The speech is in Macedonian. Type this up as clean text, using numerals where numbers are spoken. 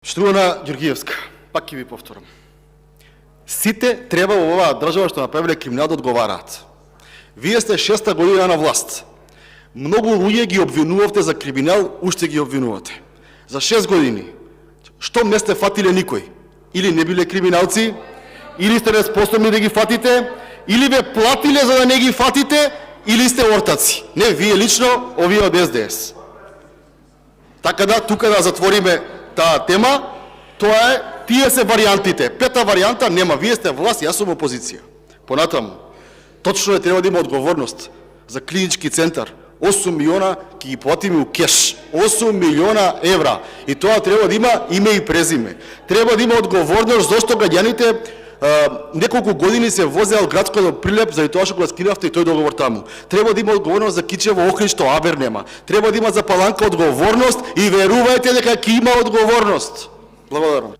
Штруана Ѓоргиевска, пак ќе ви повторам. Сите треба во оваа држава што направиле криминал да одговараат. Вие сте 6-та година на власт. Многу луѓе ги обвинувавте за криминал, уште ги обвинувате. За 6 години. Што не сте фатиле никој? Или не биле криминалци, или сте неспособни да ги фатите, или ве платиле за да не ги фатите, или сте ортаци. Не вие лично, овие од СДС. Така да, тука да затвориме таа тема, тоа е, тие се варијантите. Пета варијанта нема, вие сте власт, јас сум опозиција. Понатаму, точно е треба да има одговорност за клинички центар. 8 милиона ќе ги платиме у кеш. 8 милиона евра. И тоа треба да има име и презиме. Треба да има одговорност зашто граѓаните неколку години се возеа од градско до Прилеп заради тоа што го скинавте и тој договор таму. Треба да има одговорност за Кичево, Охрид што Авер нема. Треба да има за Паланка одговорност и верувајте дека ќе има одговорност. Благодарам.